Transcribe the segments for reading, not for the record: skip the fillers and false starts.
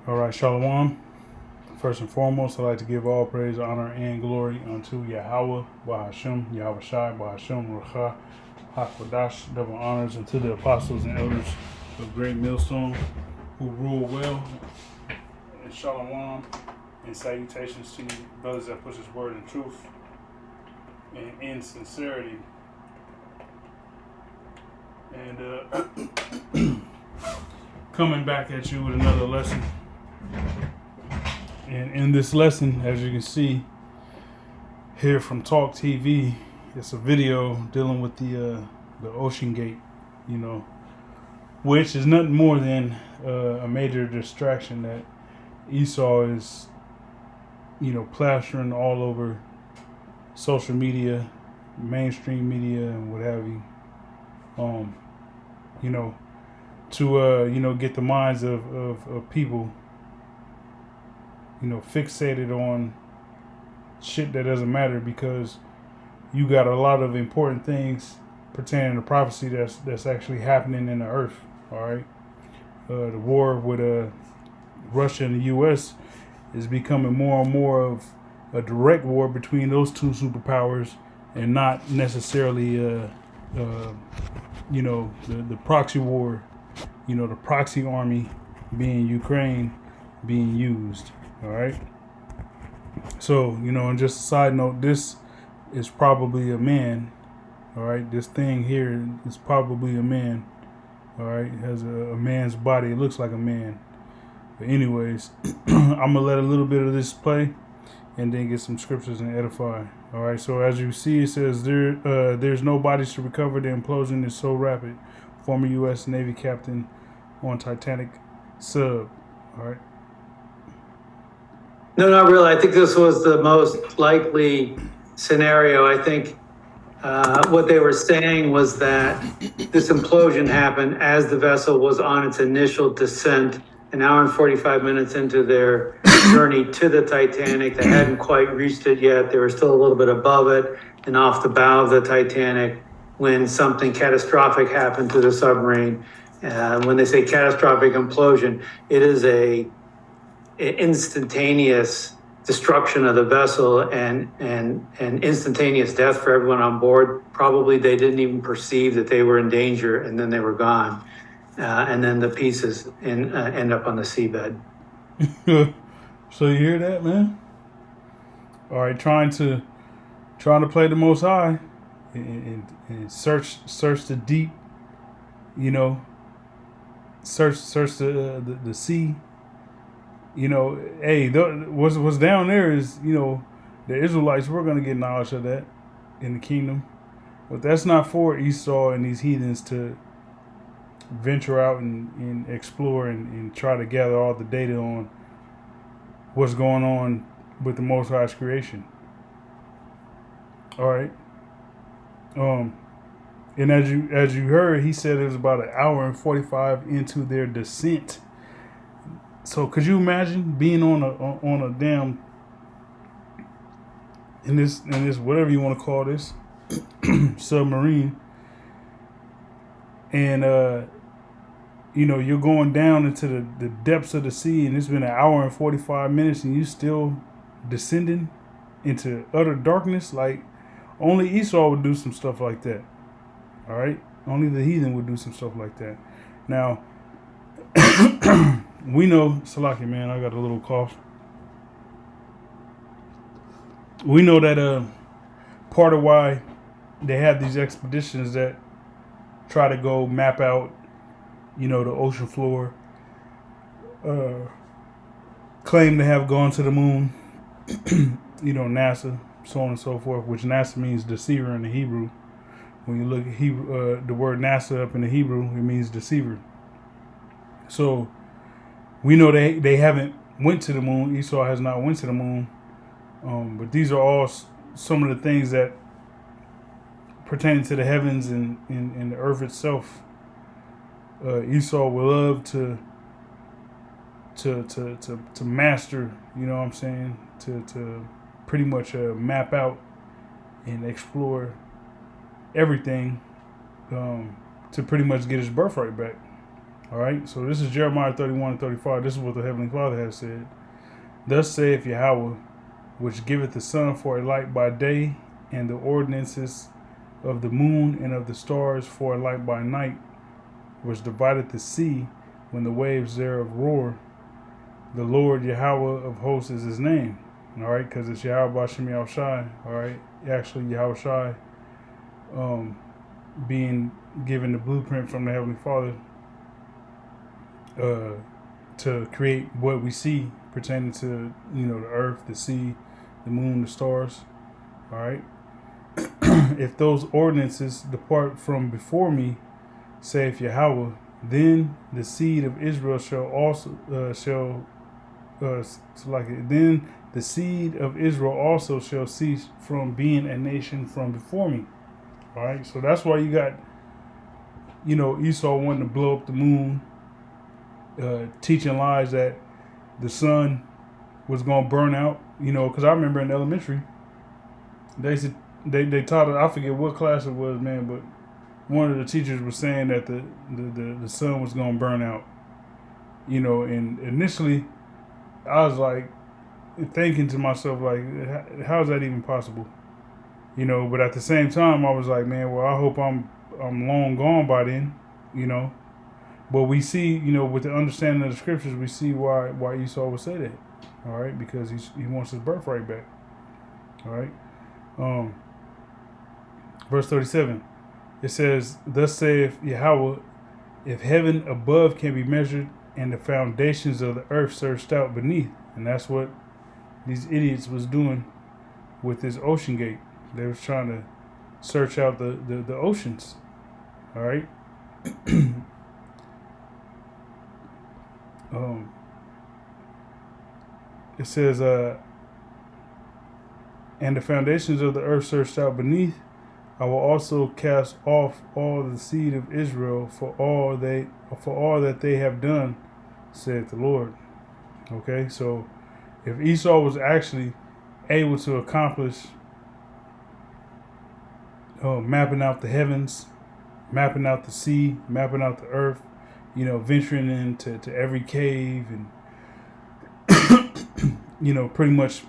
All right, Shalom. First and foremost, I'd like to give all praise, honor, and glory unto Yahweh, Bahashem, Yahweh Shai, Bahashem, Racha, HaKodash, double honors unto the apostles and elders of Great Millstone who rule well. And Shalom, and salutations to you, brothers that push His word in truth and in sincerity. And coming back at you with another lesson. And in this lesson, as you can see here from Talk TV, it's a video dealing with the Ocean Gate, which is nothing more than a major distraction that Esau is, plastering all over social media, mainstream media, and what have you. To get the minds of people, fixated on shit that doesn't matter, because you got a lot of important things pertaining to prophecy that's actually happening in the earth. All right, the war with Russia and the U.S. is becoming more and more of a direct war between those two superpowers, and not necessarily the proxy war. The proxy army being Ukraine being used. All right. So, and just a side note, this is probably a man. All right. This thing here is probably a man. All right. It has a man's body. It looks like a man. But anyways, I'm going to let a little bit of this play and then get some scriptures and edify. All right. So as you see, it says there's no bodies to recover. The implosion is so rapid. Former U.S. Navy captain on Titanic sub. All right. No, not really. I think this was the most likely scenario. I think what they were saying was that this implosion happened as the vessel was on its initial descent, an hour and 45 minutes into their journey to the Titanic. They hadn't quite reached it yet. They were still a little bit above it and off the bow of the Titanic when something catastrophic happened to the submarine. When they say catastrophic implosion, it is an instantaneous destruction of the vessel and instantaneous death for everyone on board. Probably they didn't even perceive that they were in danger, and then they were gone. And then the pieces end up on the seabed. So you hear that, man? All right, trying to play the Most High and search the deep, search the sea. Hey, what's down there is, the Israelites, we're going to get knowledge of that in the kingdom. But that's not for Esau and these heathens to venture out and explore and try to gather all the data on what's going on with the Most High's creation. All right. And as you heard, he said it was about an hour and 45 into their descent. So could you imagine being on a damn in this whatever you want to call this submarine, and you're going down into the depths of the sea, and it's been an hour and 45 minutes, and you still descending into utter darkness? Like, only Esau would do some stuff like that. All right, only the heathen would do some stuff like that. Now. We know, Salaki, man, I got a little cough. We know that part of why they have these expeditions that try to go map out, the ocean floor, claim to have gone to the moon, NASA, so on and so forth, which NASA means deceiver in the Hebrew. When you look at the word NASA up in the Hebrew, it means deceiver. So we know they haven't went to the moon. Esau has not went to the moon. But these are all some of the things that pertain to the heavens and the earth itself. Esau will love to master, you know what I'm saying? To pretty much map out and explore everything, to pretty much get his birthright back. All right, so this is Jeremiah 31 and 35. This is what the Heavenly Father has said. Thus saith Yahweh, which giveth the sun for a light by day, and the ordinances of the moon and of the stars for a light by night, which divideth the sea when the waves thereof roar. The Lord Yahweh of hosts is his name. All right, because it's Yahweh Bashem Yahushai. All right, actually Yahushai being given the blueprint from the Heavenly Father to create what we see pertaining to, the earth, the sea, the moon, the stars. All right. If those ordinances depart from before me, saith Yahweh, then the seed of Israel shall also then the seed of Israel also shall cease from being a nation from before me. All right, so that's why you got, Esau wanting to blow up the moon, teaching lies that the sun was going to burn out. Because I remember in elementary, they taught it. I forget what class it was, man, but one of the teachers was saying that the sun was going to burn out. And initially, I was like thinking to myself, like, how is that even possible? But at the same time, I was like, man, well, I hope I'm long gone by then, But we see, with the understanding of the scriptures, we see why Esau would say that. All right, because he wants his birthright back. All right. Verse 37, it says, thus saith Yahweh, if heaven above can be measured and the foundations of the earth searched out beneath. And that's what these idiots was doing with this ocean gate. They was trying to search out the oceans. All right. It says, and the foundations of the earth searched out beneath. I will also cast off all the seed of Israel for all that they have done, saith the Lord. Okay, so if Esau was actually able to accomplish mapping out the heavens, mapping out the sea, mapping out the earth, venturing into every cave and pretty much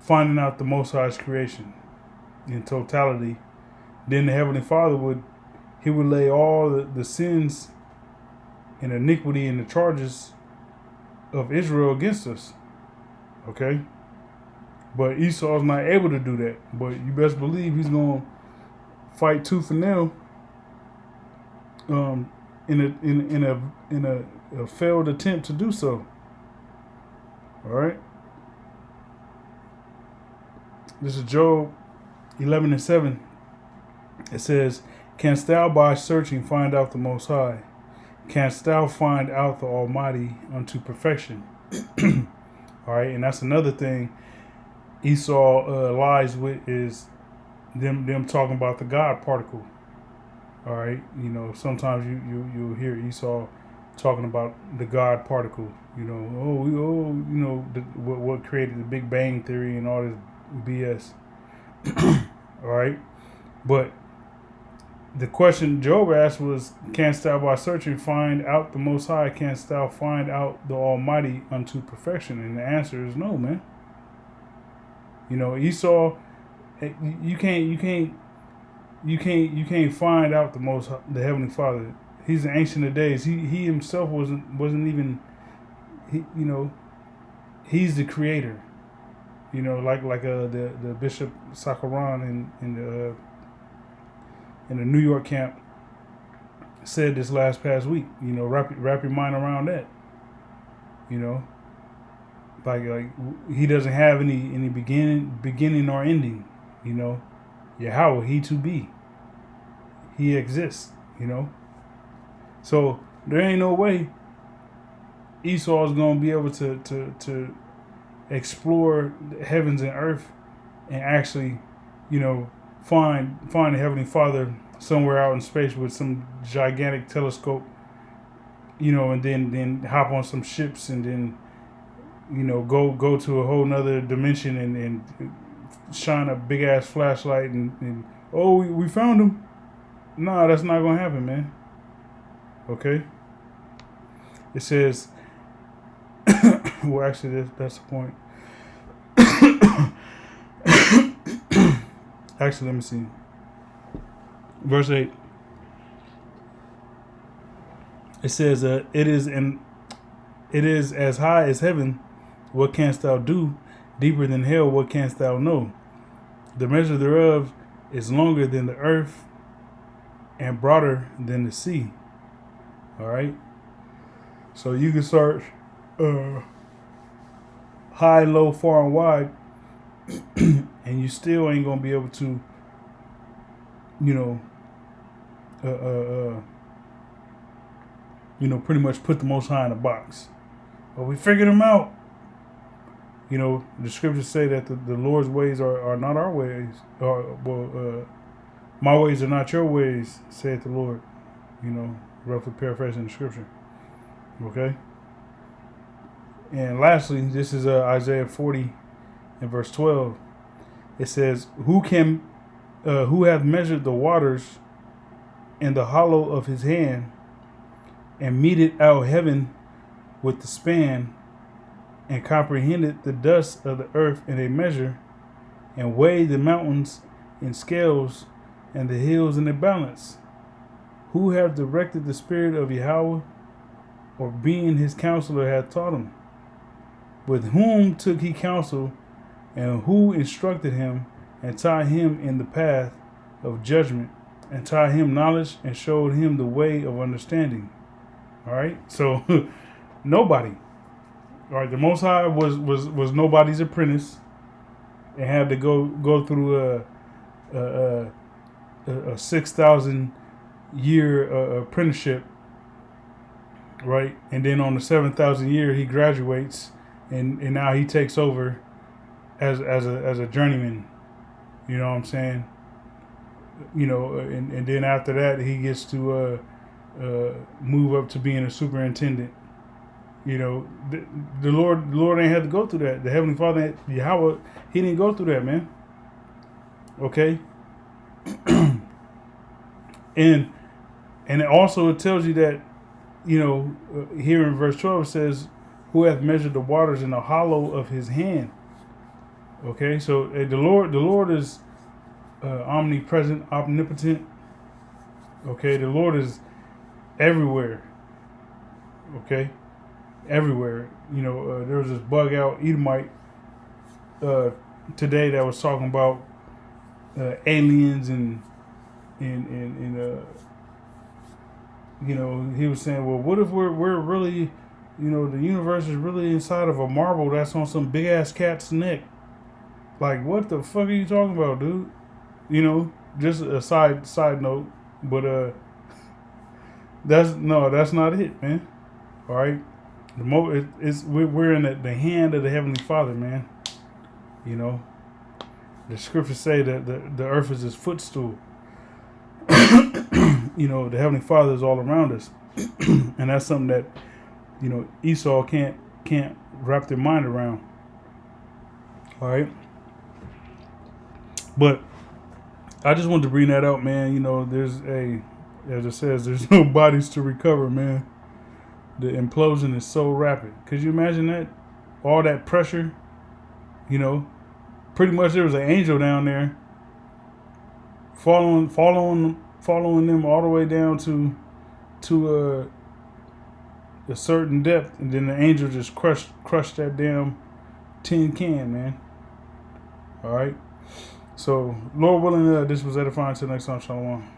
finding out the Most High's creation in totality, then the Heavenly Father would lay all the sins and iniquity and the charges of Israel against us. Okay? But Esau's not able to do that. But you best believe he's going to fight tooth and nail in a failed attempt to do so. All right? This is Job 11 and 7. It says, canst thou by searching find out the Most High? Canst thou find out the Almighty unto perfection? All right, and that's another thing Esau lies with, is them talking about the God particle. All right, sometimes you'll hear Esau talking about the God particle. What created the Big Bang Theory and all this BS. All right, but the question Job asked was, canst thou by searching find out the Most High? Canst thou find out the Almighty unto perfection? And the answer is no, man. Esau, you can't find out the Heavenly Father. He's the Ancient of Days. He himself wasn't even. He's the Creator. Like the Bishop Sakharan in the New York camp said this past week. Wrap your mind around that. Like he doesn't have any beginning or ending. Yahweh, he to be. He exists. So there ain't no way Esau is gonna be able to explore the heavens and earth and actually, find the Heavenly Father somewhere out in space with some gigantic telescope, and then hop on some ships and then, go to a whole nother dimension and shine a big ass flashlight and we found him. Nah, that's not gonna happen, man. Okay. It says, well, actually, that's the point. Actually, let me see. Verse 8. It says, it is as high as heaven. What canst thou do? Deeper than hell. What canst thou know? The measure thereof is longer than the earth and broader than the sea. All right. So you can search high, low, far, and wide, and you still ain't gonna be able to, pretty much put the Most High in a box. But we figured him out. The scriptures say that the Lord's ways are not our ways. My ways are not your ways, saith the Lord. Roughly paraphrasing the scripture. Okay. And lastly, this is Isaiah 40 and verse 12. It says, who hath measured the waters in the hollow of his hand, and meted out heaven with the span, and comprehended the dust of the earth in a measure, and weighed the mountains in scales, and the hills in a balance? Who hath directed the spirit of Yahweh, or being his counselor hath taught him? With whom took he counsel, and who instructed him, and taught him in the path of judgment, and taught him knowledge, and showed him the way of understanding? All right, so nobody. All right, the Most High was nobody's apprentice, and had to go through a 6,000 year apprenticeship, right? And then on the 7,000 year, he graduates, and now he takes over as a journeyman. You know what I'm saying? And then after that, he gets to move up to being a superintendent. The Lord ain't had to go through that. The Heavenly Father, Yahweh, he didn't go through that, man. Okay. And also it tells you that, here in verse 12 it says, who hath measured the waters in the hollow of his hand. Okay, so the Lord is omnipresent, omnipotent. Okay, the Lord is everywhere. Okay, everywhere. There was this bug out Edomite today that was talking about aliens and he was saying, well, what if we're really, the universe is really inside of a marble that's on some big ass cat's neck? Like, what the fuck are you talking about, dude? Just a side note, but that's not it, man. All right, we're in the hand of the Heavenly Father, man. The scriptures say that the earth is his footstool. The Heavenly Father is all around us, and that's something that Esau can't wrap their mind around. All right, but I just wanted to bring that out, man. As it says, there's no bodies to recover, man. The implosion is so rapid. Could you imagine that? All that pressure, pretty much there was an angel down there following them all the way down to a certain depth, and then the angel just crushed that damn tin can, man. All right. So, Lord willing, this was edifying. Till next time, shalom.